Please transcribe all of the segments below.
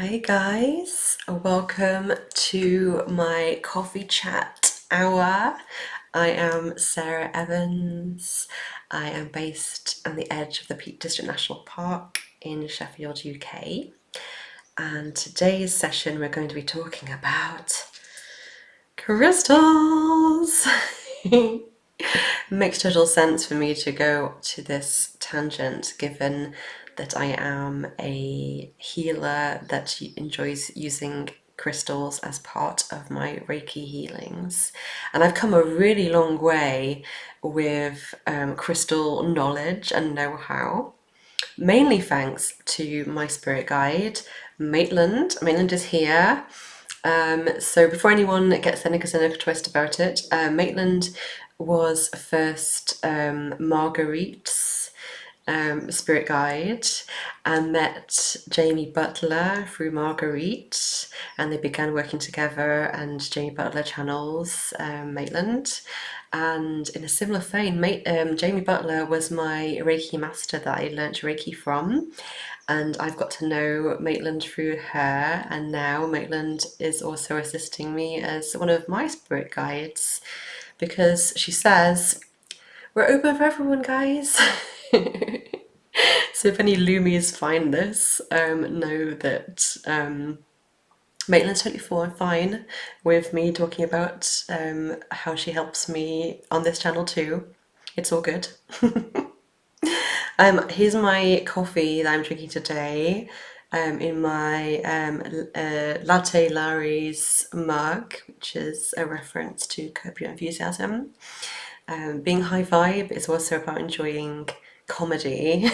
Hi guys, welcome to my coffee chat hour. I am Sarah Evans. I am based on the edge of the Peak District National Park in Sheffield, UK. And today's session we're going to be talking about crystals. Makes total sense for me to go to this tangent given that I am a healer that enjoys using crystals as part of my Reiki healings. And I've come a really long way with crystal knowledge and know-how, mainly thanks to my spirit guide, Maitland. Maitland is here. So before anyone gets a cynical twist about it, Maitland was first Marguerite's spirit guide and met Jamie Butler through Marguerite, and they began working together, and Jamie Butler channels Maitland. And in a similar vein, Jamie Butler was my Reiki master that I learnt Reiki from, and I've got to know Maitland through her, and now Maitland is also assisting me as one of my spirit guides because she says, we're open for everyone, guys. So if any Loomies find this, know that Maitland's totally fine with me talking about how she helps me on this channel too. It's all good. Here's my coffee that I'm drinking today in my Latte Larry's mug, which is a reference to Curb Your Enthusiasm. Being high vibe is also about enjoying comedy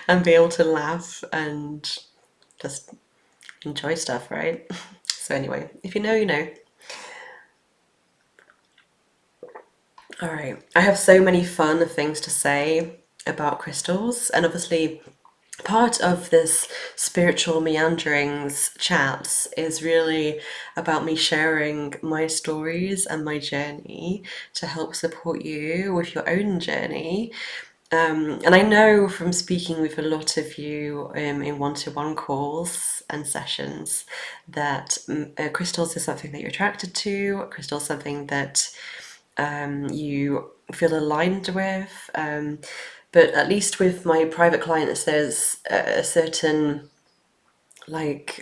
and be able to laugh and just enjoy stuff, right? So anyway, if you know, you know. All right, I have so many fun things to say about crystals, and obviously part of this spiritual meanderings chats is really about me sharing my stories and my journey to help support you with your own journey. And I know from speaking with a lot of you in one-to-one calls and sessions that crystals is something that you're attracted to, crystals something that you feel aligned with. But at least with my private clients, there's a certain, like,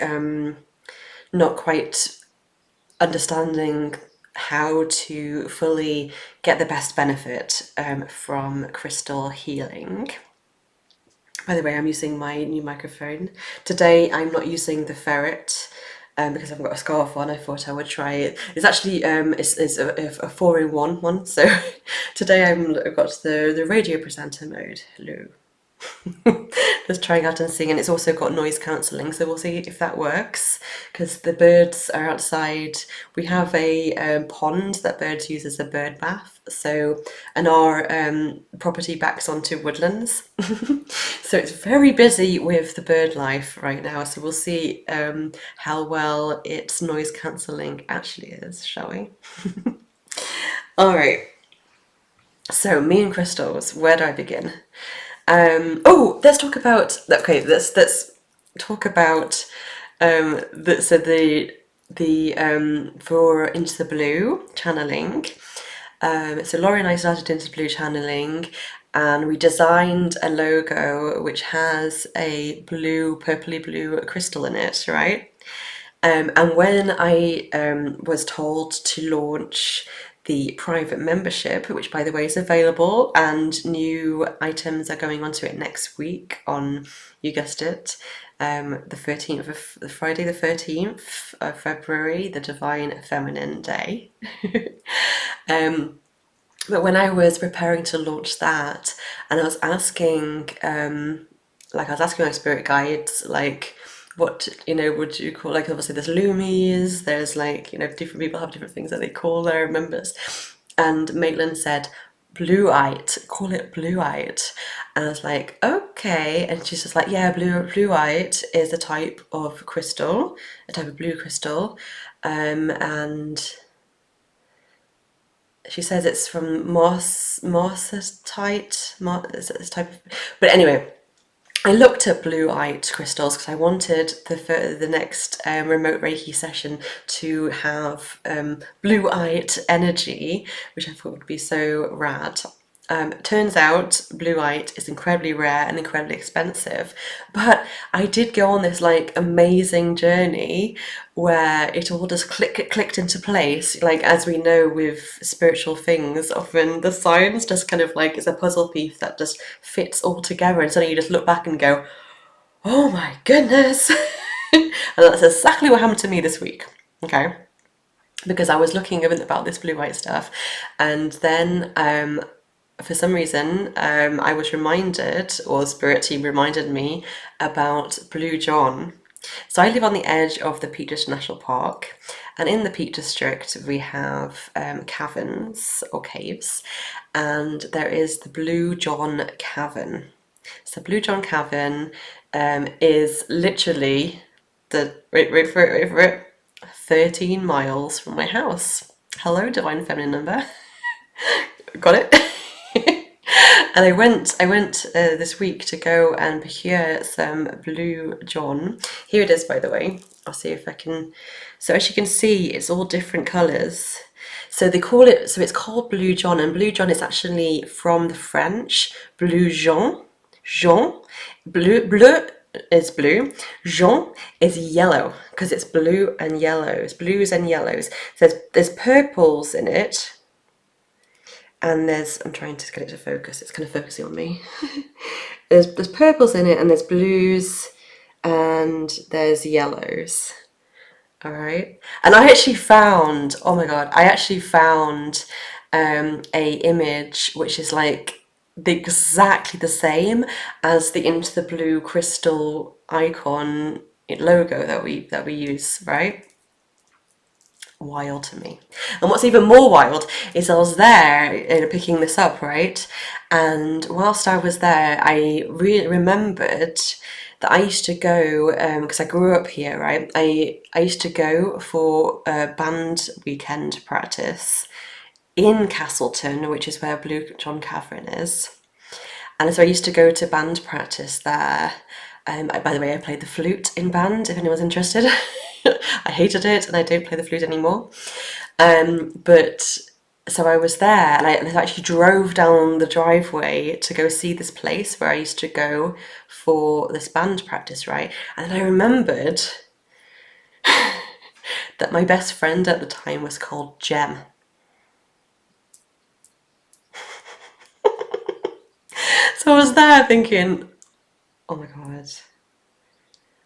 not quite understanding how to fully get the best benefit from crystal healing. By the way, I'm using my new microphone. Today I'm not using the ferret because I've got a scarf on. I thought I would try it. It's actually it's a 4-in-1 one. So today I've got the radio presenter mode. Hello. Just trying out and seeing, and it's also got noise cancelling, so we'll see if that works because the birds are outside. We have a pond that birds use as a bird bath, so, and our property backs onto woodlands. So it's very busy with the bird life right now, so we'll see how well its noise cancelling actually is, shall we? All right, so me and crystals, where do I begin? Oh, let's talk about, okay, let's talk about for Into the Blue channeling. So Laurie and I started Into the Blue channeling, and we designed a logo which has a blue, purpley blue crystal in it, right? And when I was told to launch the private membership, which by the way is available, and new items are going onto it next week on, you guessed it, the 13th of Friday the 13th of February, the Divine Feminine Day. But when I was preparing to launch that, and I was asking, my spirit guides, like, what, would you call, like, obviously there's loomies, there's like, different people have different things that they call their members. And Maitland said, blueite, call it blueite. And I was like, okay. And she's just like, yeah, blueite is a type of crystal, a type of blue crystal. And she says it's from mossite, this type of, but anyway, I looked at Blueite crystals because I wanted the next remote Reiki session to have Blueite energy, which I thought would be so rad. Turns out Blueite is incredibly rare and incredibly expensive, but I did go on this like amazing journey where it all just clicked into place. Like, as we know with spiritual things, often the science just kind of like is a puzzle piece that just fits all together, and suddenly you just look back and go, oh my goodness. And that's exactly what happened to me this week. Okay, because I was looking about this Blueite stuff, and then for some reason, I was reminded, or Spirit Team reminded me about Blue John. So I live on the edge of the Peak District National Park, and in the Peak District we have caverns or caves, and there is the Blue John Cavern. So Blue John Cavern is literally wait for it, 13 miles from my house. Hello, divine feminine number. Got it? And I went this week to go and procure some Blue John. Here it is, by the way. I'll see if I can. So as you can see, it's all different colours. So they call it. So it's called Blue John, and Blue John is actually from the French. Blue Jean, Jean, bleu is blue. Jean is yellow because it's blue and yellows, blues and yellows. So there's purples in it. And I'm trying to get it to focus, it's kind of focusing on me. there's purples in it, and there's blues, and there's yellows. All right. And I actually found, oh my God, I actually found a image which is like exactly the same as the Into the Blue crystal icon logo that we use, right? Wild to me. And what's even more wild is I was there picking this up, right? And whilst I was there, I remembered that I used to go, because I grew up here, right? I used to go for a band weekend practice in Castleton, which is where Blue John Cavern is. And so I used to go to band practice there. By the way, I played the flute in band, if anyone's interested. I hated it, and I don't play the flute anymore. But so I was there, and I actually drove down the driveway to go see this place where I used to go for this band practice, right? And I remembered that my best friend at the time was called Jem. So I was there thinking, oh my God.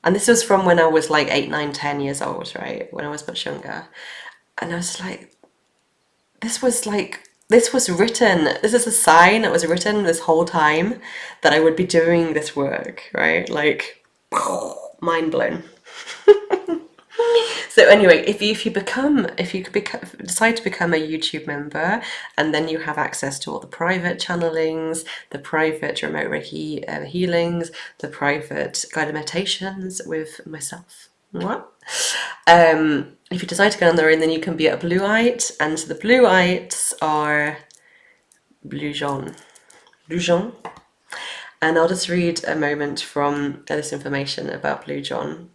And this was from when I was like 8, 9, 10 years old, right? When I was much younger. And I was like, this was written, this is a sign that was written this whole time that I would be doing this work, right? Like, mind blown. So anyway, if you decide to become a YouTube member, and then you have access to all the private channelings, the private remote Reiki healings, the private guided meditations with myself. What? If you decide to go on there, and then you can be a Blueite, and the Blueites are Blue John. Blue John. And I'll just read a moment from this information about Blue John,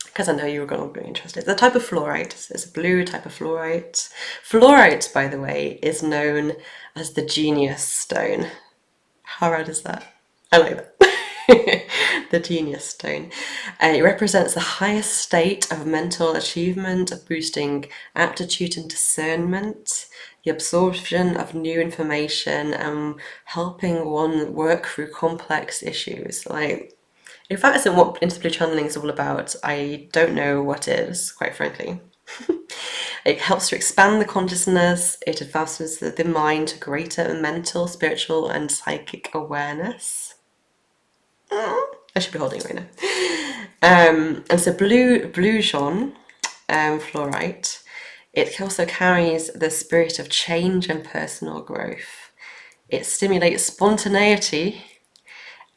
because I know you were going to be interested. The type of fluorite is a blue type of fluorite. Fluorite, by the way, is known as the genius stone. How rad is that? I like that. The genius stone. It represents the highest state of mental achievement, of boosting aptitude and discernment, the absorption of new information, and helping one work through complex issues. Like, if that isn't what Into the Blue channeling is all about, I don't know what is, quite frankly. It helps to expand the consciousness. It advances the mind to greater mental, spiritual, and psychic awareness. I should be holding it right now. And so Blue John Fluorite, it also carries the spirit of change and personal growth. It stimulates spontaneity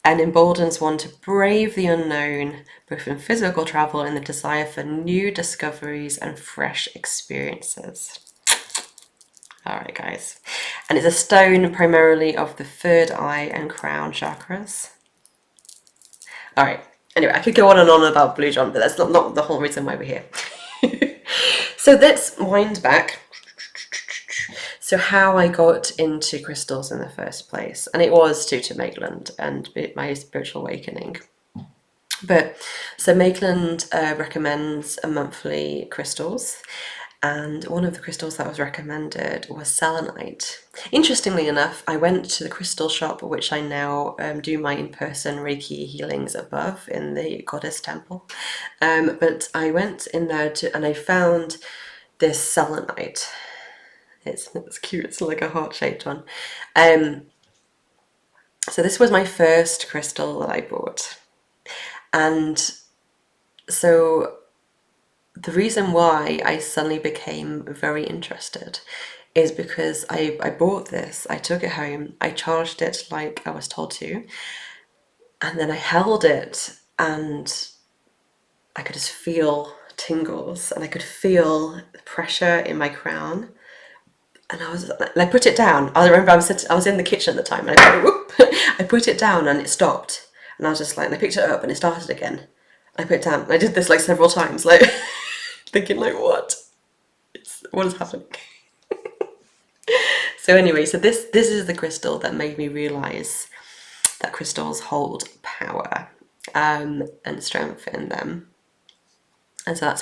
and emboldens one to brave the unknown, both in physical travel and the desire for new discoveries and fresh experiences. All right, guys. And it's a stone primarily of the third eye and crown chakras. All right. Anyway, I could go on and on about Blue John, but that's not the whole reason why we're here. So let's wind back. So how I got into crystals in the first place, and it was due to Maitland and my spiritual awakening. But so Maitland recommends a monthly crystals, and one of the crystals that was recommended was selenite. Interestingly enough, I went to the crystal shop, which I now do my in-person Reiki healings above in the Goddess Temple. But I went in there and I found this selenite. It's cute. It's like a heart-shaped one. So this was my first crystal that I bought, and so the reason why I suddenly became very interested is because I bought this, I took it home, I charged it like I was told to, and then I held it and I could just feel tingles and I could feel the pressure in my crown. And I put it down. I remember I was in the kitchen at the time and I put it down and it stopped. And I was just like, and I picked it up and it started again. I put it down. And I did this like several times, like thinking like, what is happening? So anyway, so this is the crystal that made me realize that crystals hold power and strength in them. And so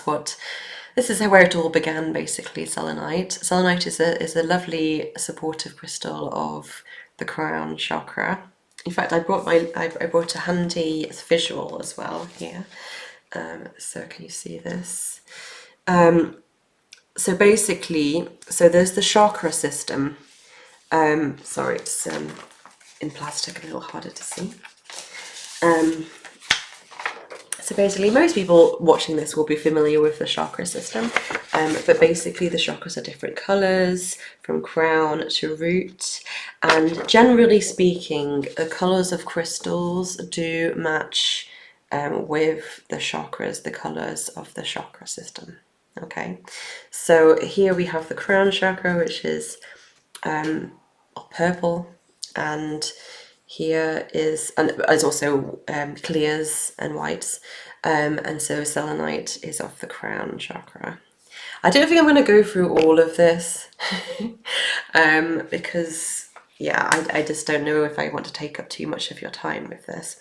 this is where it all began, basically. Selenite. Selenite is a lovely supportive crystal of the crown chakra. In fact, I brought a handy visual as well here. So can you see this? So basically, there's the chakra system. Sorry, it's in plastic, a little harder to see. So basically, most people watching this will be familiar with the chakra system, but basically the chakras are different colours from crown to root, and generally speaking, the colours of crystals do match with the chakras, the colours of the chakra system. Okay, so here we have the crown chakra, which is purple, and here is, and there's also clears and whites, and so selenite is of the crown chakra. I don't think I'm going to go through all of this because, yeah, I just don't know if I want to take up too much of your time with this,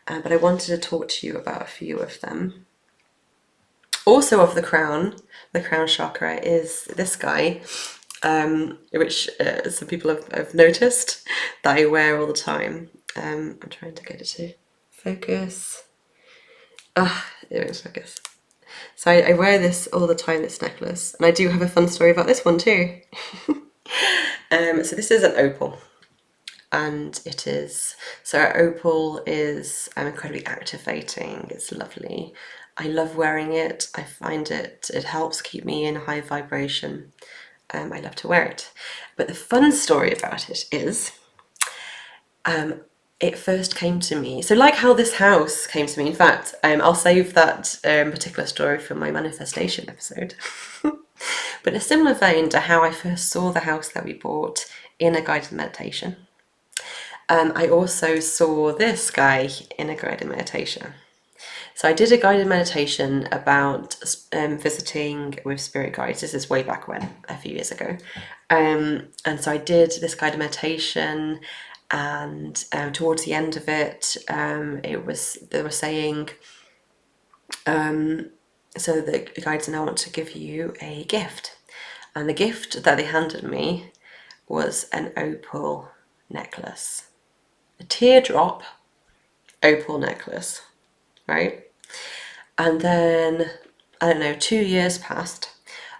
but I wanted to talk to you about a few of them. Also of the crown chakra is this guy, which some people have noticed that I wear all the time. I'm trying to get it to focus. It won't focus. So I wear this all the time, this necklace, and I do have a fun story about this one too. So this is an opal, and it is, so our opal is incredibly activating. It's lovely. I love wearing it. I find it helps keep me in high vibration. I love to wear it. But the fun story about it is, it first came to me, so like how this house came to me, in fact, I'll save that particular story for my manifestation episode. But a similar vein to how I first saw the house that we bought in a guided meditation. I also saw this guy in a guided meditation. So I did a guided meditation about visiting with spirit guides. This is way back when, a few years ago. And so I did this guided meditation, and towards the end of it, they were saying, so the guides now want to give you a gift. And the gift that they handed me was an opal necklace. A teardrop opal necklace, right? And then, I don't know, 2 years passed,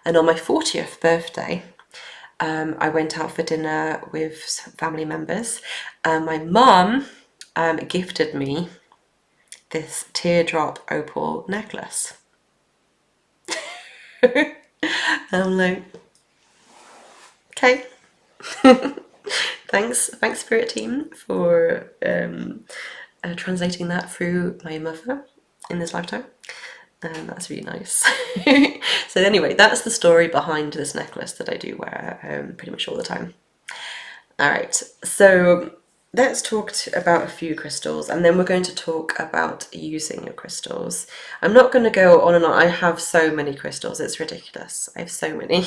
and on my 40th birthday, I went out for dinner with family members, and my mum gifted me this teardrop opal necklace. And I'm like, okay. Thanks Spirit Team for translating that through my mother in this lifetime. That's really nice. So anyway, that's the story behind this necklace that I do wear pretty much all the time. Alright, so let's talk about a few crystals, and then we're going to talk about using your crystals. I'm not going to go on and on. I have so many crystals, it's ridiculous. I have so many.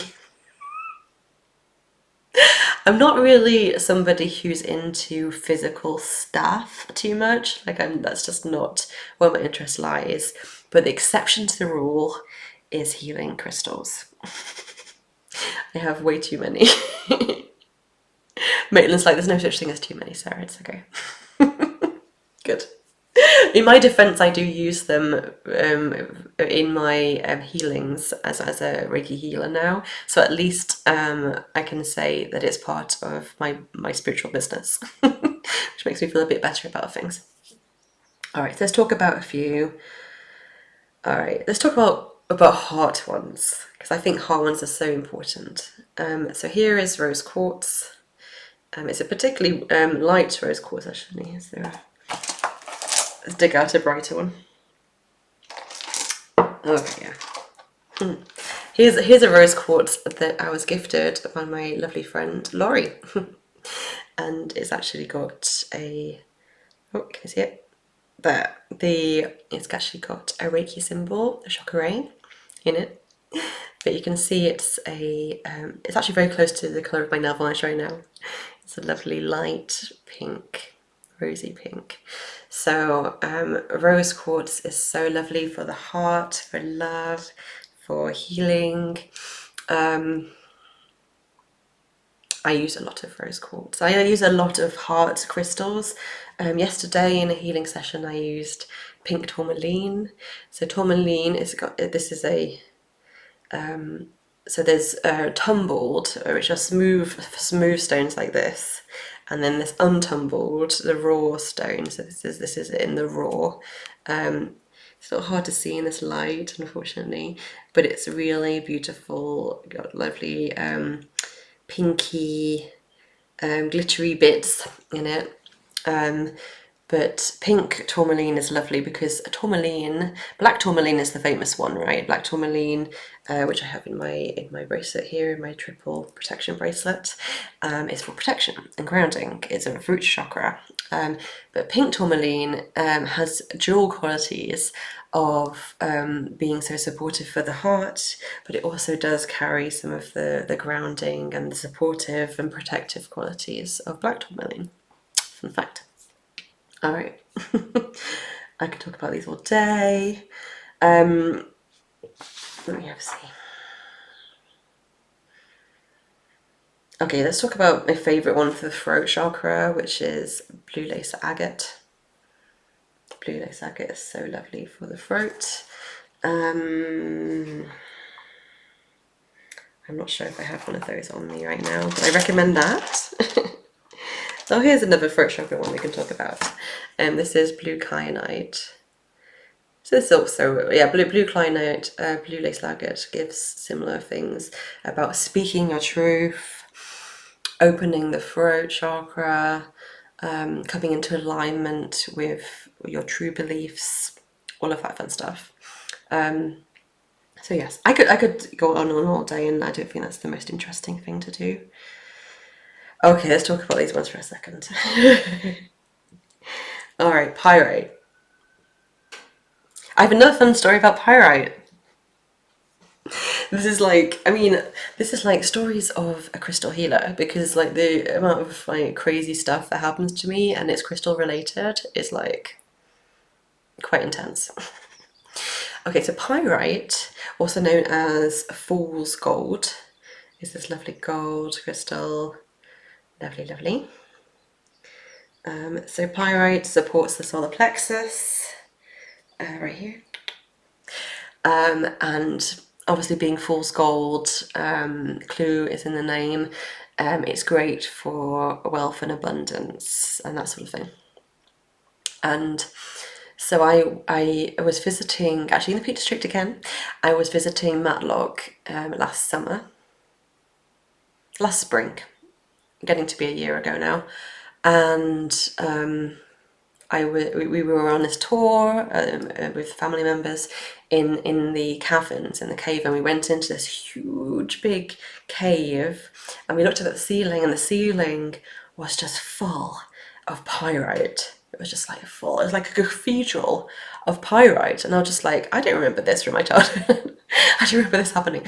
I'm not really somebody who's into physical stuff too much. Like, that's just not where my interest lies. But the exception to the rule is healing crystals. I have way too many. Maitland's like, there's no such thing as too many, Sarah, it's okay. Good. In my defense, I do use them in my healings as a Reiki healer now. So at least I can say that it's part of my spiritual business, which makes me feel a bit better about things. All right, let's talk about a few. All right, let's talk about heart ones, because I think heart ones are so important. So here is rose quartz. It's a particularly light rose quartz, actually. So let's dig out a brighter one. Okay, yeah. Here's a rose quartz that I was gifted by my lovely friend Laurie, and it's actually got a, oh, can you see it? There. It's actually got a Reiki symbol, a chakra in it. But you can see it's actually very close to the colour of my nail varnish right now. It's a lovely light pink, rosy pink. So rose quartz is so lovely for the heart, for love, for healing. I use a lot of rose quartz. I use a lot of heart crystals. Yesterday in a healing session I used pink tourmaline. So tourmaline so there's tumbled, which are smooth stones like this, and then there's untumbled, the raw stone. So this is in the raw. It's a little hard to see in this light, unfortunately, but it's really beautiful. Got lovely pinky, glittery bits in it. But pink tourmaline is lovely because black tourmaline is the famous one, right? Black tourmaline, which I have in my bracelet here, in my triple protection bracelet, is for protection and grounding. It's a root chakra. But pink tourmaline has dual qualities of being so supportive for the heart, but it also does carry some of the grounding and the supportive and protective qualities of black tourmaline. Fun fact. All right, I could talk about these all day. Let me have a see. Okay, let's talk about my favourite one for the throat chakra, which is blue lace agate. Blue lace agate is so lovely for the throat. I'm not sure if I have one of those on me right now, but I recommend that. So here's another throat chakra one we can talk about. This is blue kyanite. So this is also, yeah, blue kyanite, blue lace agate gives similar things about speaking your truth, opening the throat chakra, coming into alignment with your true beliefs, all of that fun stuff. So yes, I could go on all day, and I don't think that's the most interesting thing to do. Okay, let's talk about these ones for a second. All right, pyrite. I have another fun story about pyrite. This is like stories of a crystal healer, because like the amount of like crazy stuff that happens to me and it's crystal related is like quite intense. Okay, so pyrite, also known as fool's gold, is this lovely gold crystal. Lovely, lovely. So pyrite supports the solar plexus, right here. And obviously being fool's gold, clue is in the name, it's great for wealth and abundance and that sort of thing. And so I was visiting, actually in the Peak District again, I was visiting Matlock last spring, getting to be a year ago now, and we were on this tour with family members in the caverns, in the cave, and we went into this huge big cave, and we looked up at the ceiling, and the ceiling was just full of pyrite. It was just like full, it was like a cathedral of pyrite. And I was just like, I don't remember this from my childhood. I don't remember this happening.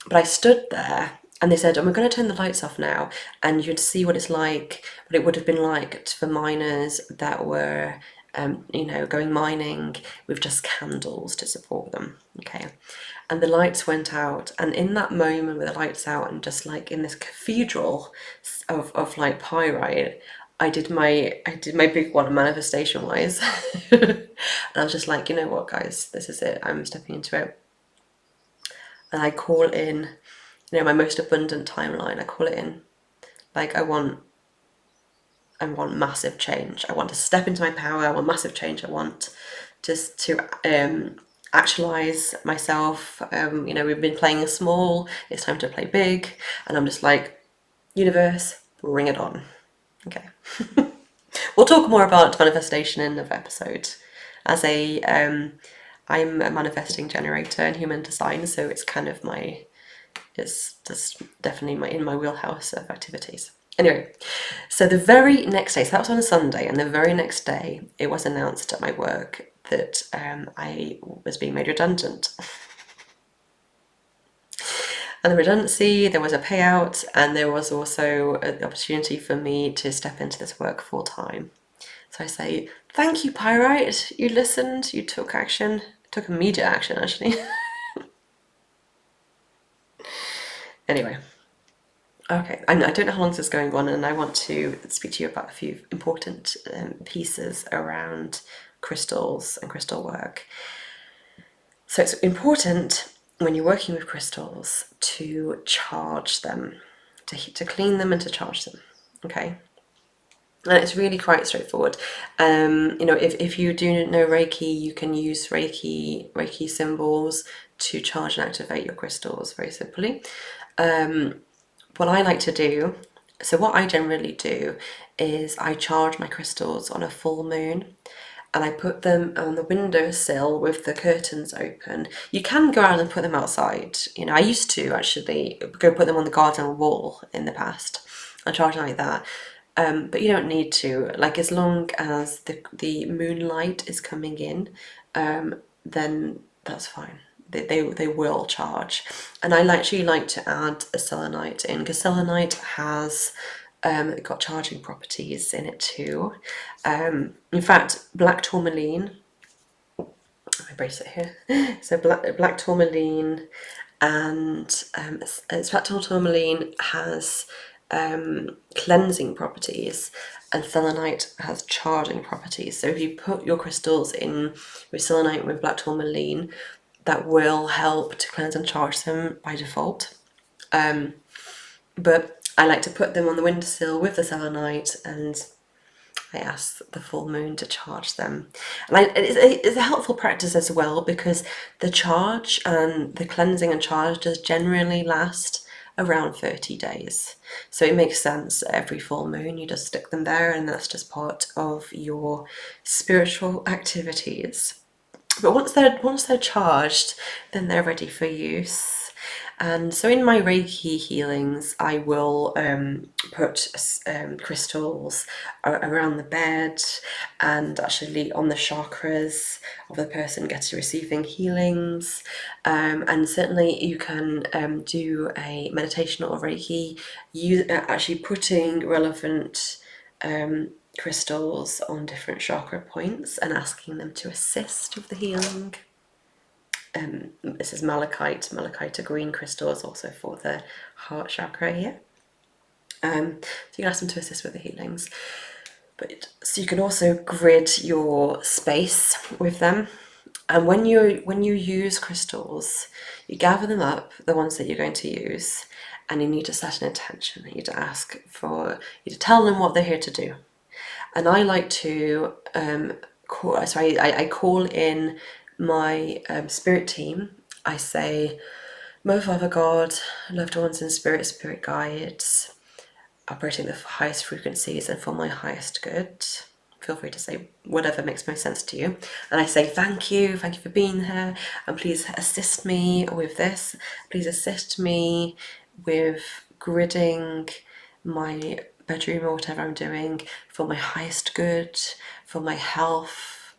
But I stood there and they said, we're going to turn the lights off now and you'd see what it's like, what it would have been like for miners that were, you know, going mining with just candles to support them. Okay. And the lights went out, and in that moment with the lights out and just like in this cathedral of like pyrite, I did my big one manifestation wise. And I was just like, you know what, guys, this is it. I'm stepping into it. And I call in, you know, my most abundant timeline. I call it in. Like I want massive change. I want to step into my power. I want massive change. I want just to actualize myself. You know, we've been playing small. It's time to play big. And I'm just like, universe, bring it on. Okay. We'll talk more about manifestation in another episode. As I'm a manifesting generator in human design, so it's kind of it's just definitely in my wheelhouse of activities. Anyway, so the very next day, so that was on a Sunday, and the very next day it was announced at my work that I was being made redundant. And the redundancy, there was a payout, and there was also the opportunity for me to step into this work full time. So I say, thank you, Pyrite. You listened, you took action, took immediate action actually. Anyway, okay, I don't know how long this is going on, and I want to speak to you about a few important pieces around crystals and crystal work. So it's important when you're working with crystals to charge them, to clean them and to charge them, okay? And it's really quite straightforward. You know, if you do know Reiki, you can use Reiki symbols to charge and activate your crystals very simply. What I like to do, so what I generally do is I charge my crystals on a full moon, and I put them on the windowsill with the curtains open. You can go out and put them outside. You know, I used to actually go put them on the garden wall in the past. I charge them like that. But you don't need to. Like, as long as the moonlight is coming in, then that's fine. They will charge. And I actually like to add a selenite in, because selenite has got charging properties in it too. In fact, black tourmaline, I brace it here. So black tourmaline and black tourmaline has cleansing properties, and selenite has charging properties. So if you put your crystals in with selenite with black tourmaline, that will help to cleanse and charge them by default. But I like to put them on the windowsill with the selenite, and I ask the full moon to charge them. And it's a helpful practice as well, because the charge and the cleansing and charge does generally last around 30 days. So it makes sense every full moon you just stick them there, and that's just part of your spiritual activities. But once they're charged, then they're ready for use. And so in my Reiki healings, I will put crystals around the bed and actually on the chakras of the person receiving healings. And certainly you can do a meditation or Reiki, actually putting relevant crystals on different chakra points and asking them to assist with the healing. This is malachite. Malachite, a green crystal, is also for the heart chakra here. So you can ask them to assist with the healings. So you can also grid your space with them. And when you use crystals, you gather them up, the ones that you're going to use, and you need to set an intention. You need to you to tell them what they're here to do. And I like to I call in my spirit team. I say, Mother, Father, God, loved ones in spirit guides, operating the highest frequencies and for my highest good. Feel free to say whatever makes most sense to you. And I say, thank you for being here, and please assist me with this. Please assist me with gridding my bedroom or whatever I'm doing for my highest good, for my health,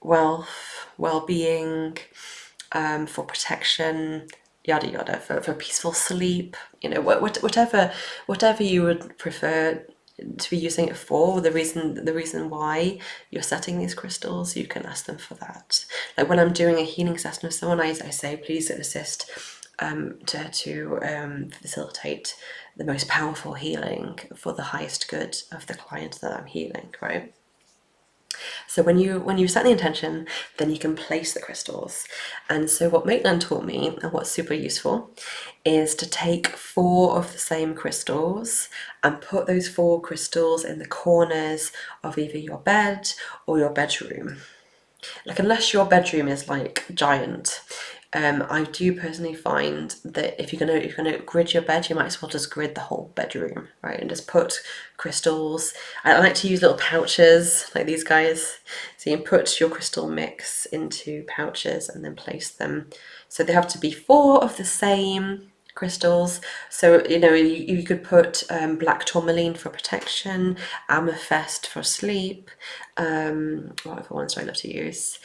wealth, well-being, for protection, yada yada, for peaceful sleep, you know, whatever you would prefer to be using it for, the reason why you're setting these crystals, you can ask them for that. Like when I'm doing a healing session with someone, I say, please assist to facilitate the most powerful healing for the highest good of the client that I'm healing, right? So when you set the intention, then you can place the crystals. And so what Maitland taught me, and what's super useful, is to take 4 of the same crystals and put those 4 crystals in the corners of either your bed or your bedroom. Like, unless your bedroom is like giant, I do personally find that if you're gonna grid your bed, you might as well just grid the whole bedroom, right? And just put crystals. I like to use little pouches like these guys. So you can put your crystal mix into pouches and then place them. So they have to be 4 of the same crystals. So, you know, you could put black tourmaline for protection, amethyst for sleep, what other ones do I love to use?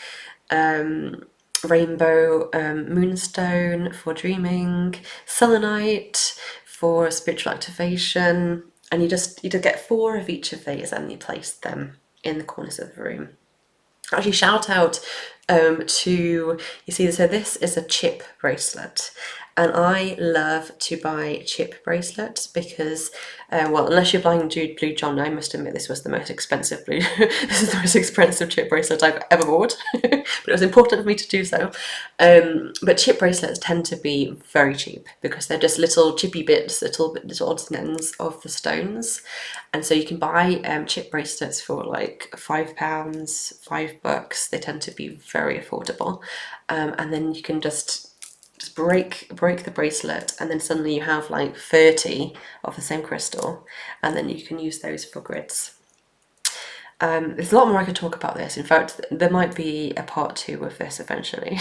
Rainbow moonstone for dreaming, selenite for spiritual activation, and you just get 4 of each of these and you place them in the corners of the room. Actually, shout out to, you see, so this is a chip bracelet, and I love to buy chip bracelets because, well, unless you're buying Blue John, I must admit this was the most expensive this is the most expensive chip bracelet I've ever bought, but it was important for me to do so. But chip bracelets tend to be very cheap because they're just little chippy bits, little odds and ends of the stones, and so you can buy chip bracelets for like £5, $5. They tend to be very affordable, and then you can just break the bracelet, and then suddenly you have like 30 of the same crystal, and then you can use those for grids. There's a lot more I could talk about this. In fact, there might be a part 2 of this eventually,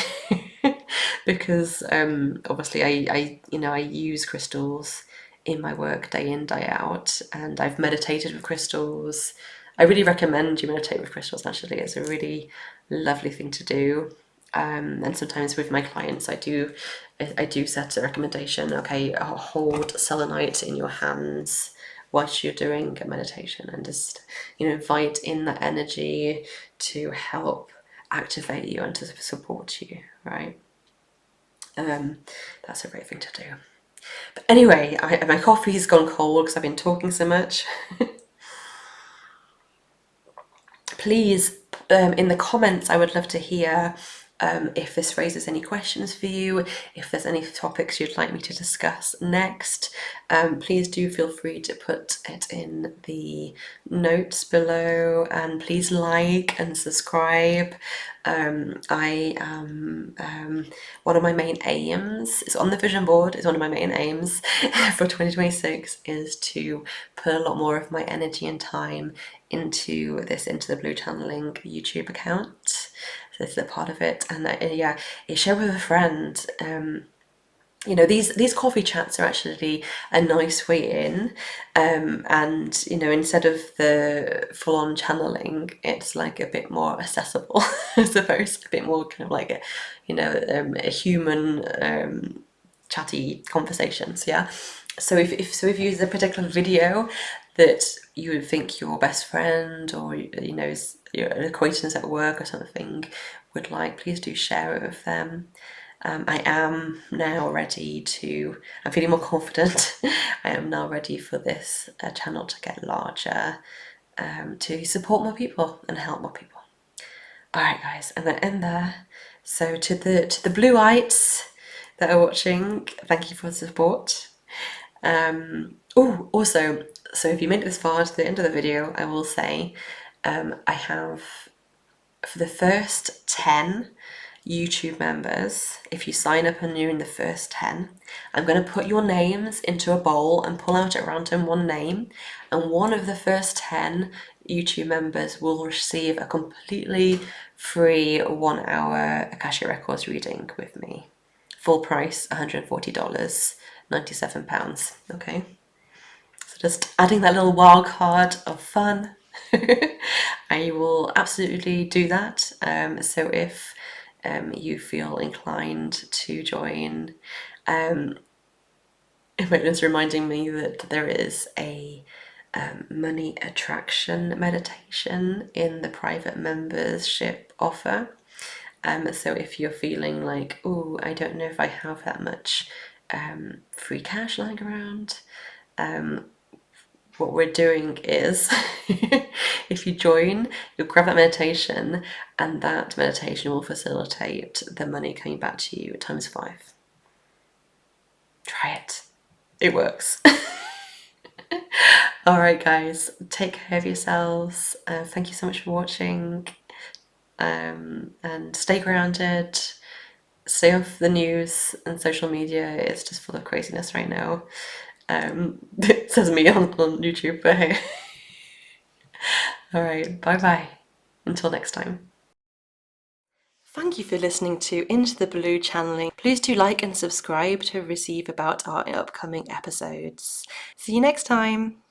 because obviously I use crystals in my work day in, day out, and I've meditated with crystals. I really recommend you meditate with crystals. Actually, it's a really lovely thing to do. And sometimes with my clients, I do set a recommendation. Okay, hold selenite in your hands whilst you're doing a meditation, and just, you know, invite in that energy to help activate you and to support you, right? That's a great thing to do. But anyway, my coffee's gone cold because I've been talking so much. Please, in the comments, I would love to hear if this raises any questions for you, if there's any topics you'd like me to discuss next. Please do feel free to put it in the notes below, and please like and subscribe. I am one of my main aims is on the vision board, is one of my main aims for 2026 is to put a lot more of my energy and time into this Into the Blue Channeling YouTube account. So this is a part of it, and yeah, share with a friend. You know, these coffee chats are actually a nice way in, and you know, instead of the full-on channeling, it's like a bit more accessible, I suppose, a bit more kind of like a human chatty conversations. Yeah. So if you use a particular video that you would think your best friend or, you know, your acquaintance at work or something would like, please do share it with them. I am now ready to, I'm feeling more confident. I am now ready for this channel to get larger, to support more people and help more people. Alright guys, I'm going to end there. So to the Blueites that are watching, thank you for the support. Oh, also, so if you made it this far to the end of the video, I will say I have, for the first 10 YouTube members, if you sign up and you're in the first 10, I'm going to put your names into a bowl and pull out at random one name, and one of the first 10 YouTube members will receive a completely free 1-hour Akashic Records reading with me. Full price, $140, £97, okay? So just adding that little wild card of fun. I will absolutely do that. So if you feel inclined to join, it's reminding me that there is a money attraction meditation in the private membership offer. So if you're feeling like, oh, I don't know if I have that much free cash lying around, what we're doing is if you join, you'll grab that meditation, and that meditation will facilitate the money coming back to you times 5. Try it. It works. Alright guys, take care of yourselves. Thank you so much for watching. And stay grounded. Stay off the news and social media. It's just full of craziness right now. It says me on YouTube, but hey. Alright, bye bye. Until next time. Thank you for listening to Into the Blue Channeling. Please do like and subscribe to receive about our upcoming episodes. See you next time.